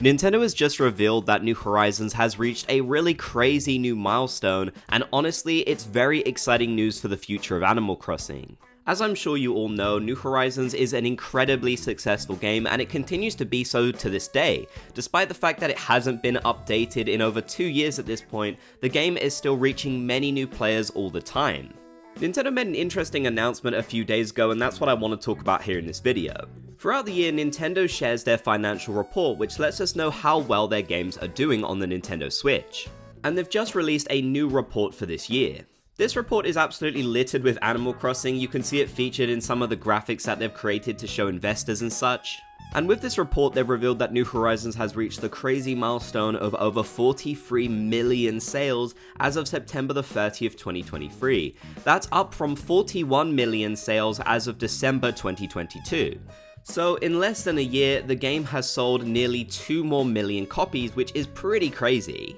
Nintendo has just revealed that New Horizons has reached a really crazy new milestone, and honestly, it's very exciting news for the future of Animal Crossing. As I'm sure you all know, New Horizons is an incredibly successful game, and it continues to be so to this day. Despite the fact that it hasn't been updated in over 2 years at this point, the game is still reaching many new players all the time. Nintendo made an interesting announcement a few days ago, and that's what I want to talk about here in this video. Throughout the year, Nintendo shares their financial report, which lets us know how well their games are doing on the Nintendo Switch. And they've just released a new report for this year. This report is absolutely littered with Animal Crossing. You can see it featured in some of the graphics that they've created to show investors and such. And with this report, they've revealed that New Horizons has reached the crazy milestone of over 43 million sales as of September the 30th, 2023. That's up from 41 million sales as of December 2022. So in less than a year, the game has sold nearly 2 more million copies, which is pretty crazy.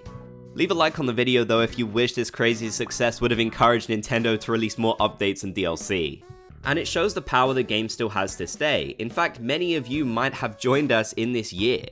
Leave a like on the video though if you wish this crazy success would have encouraged Nintendo to release more updates and DLC. And it shows the power the game still has this day. In fact, many of you might have joined us in this year.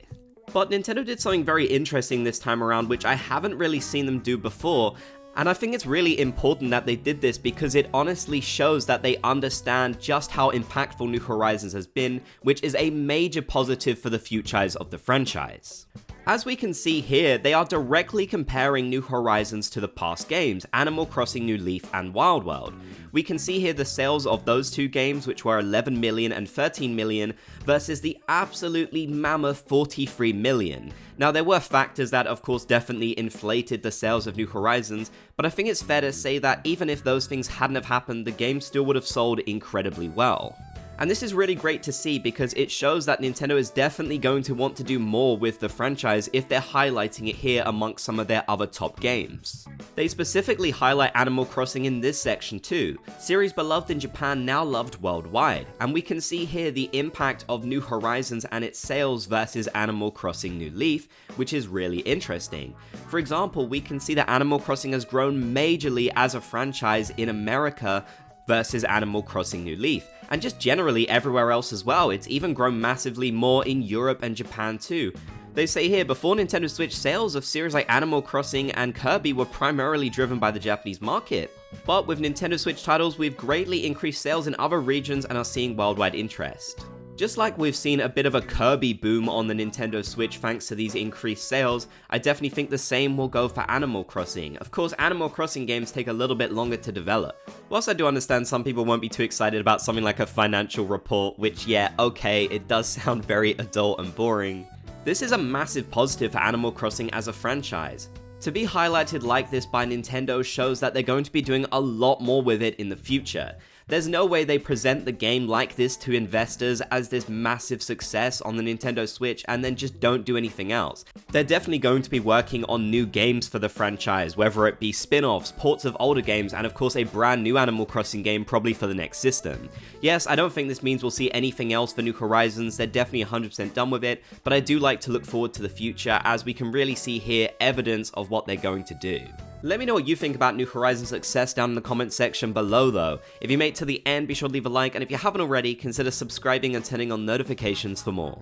But Nintendo did something very interesting this time around, which I haven't really seen them do before, and I think it's really important that they did this because it honestly shows that they understand just how impactful New Horizons has been, which is a major positive for the futures of the franchise. As we can see here, they are directly comparing New Horizons to the past games, Animal Crossing New Leaf and Wild World. We can see here the sales of those two games, which were 11 million and 13 million, versus the absolutely mammoth 43 million. Now, there were factors that of course definitely inflated the sales of New Horizons, but I think it's fair to say that even if those things hadn't have happened, the game still would have sold incredibly well. And this is really great to see because it shows that Nintendo is definitely going to want to do more with the franchise if they're highlighting it here amongst some of their other top games. They specifically highlight Animal Crossing in this section too, series beloved in Japan now loved worldwide, and we can see here the impact of New Horizons and its sales versus Animal Crossing New Leaf, which is really interesting. For example, we can see that Animal Crossing has grown majorly as a franchise in America versus Animal Crossing New Leaf, and just generally everywhere else as well. It's even grown massively more in Europe and Japan too. They say here, before Nintendo Switch, sales of series like Animal Crossing and Kirby were primarily driven by the Japanese market. But with Nintendo Switch titles, we've greatly increased sales in other regions and are seeing worldwide interest. Just like we've seen a bit of a Kirby boom on the Nintendo Switch thanks to these increased sales, I definitely think the same will go for Animal Crossing. Of course, Animal Crossing games take a little bit longer to develop. Whilst I do understand some people won't be too excited about something like a financial report, which yeah, okay, it does sound very adult and boring. This is a massive positive for Animal Crossing as a franchise. To be highlighted like this by Nintendo shows that they're going to be doing a lot more with it in the future. There's no way they present the game like this to investors as this massive success on the Nintendo Switch and then just don't do anything else. They're definitely going to be working on new games for the franchise, whether it be spin-offs, ports of older games, and of course a brand new Animal Crossing game probably for the next system. Yes, I don't think this means we'll see anything else for New Horizons, they're definitely 100% done with it, but I do like to look forward to the future as we can really see here evidence of what they're going to do. Let me know what you think about New Horizons' success down in the comment section below though. If you made it to the end, be sure to leave a like, and if you haven't already, consider subscribing and turning on notifications for more.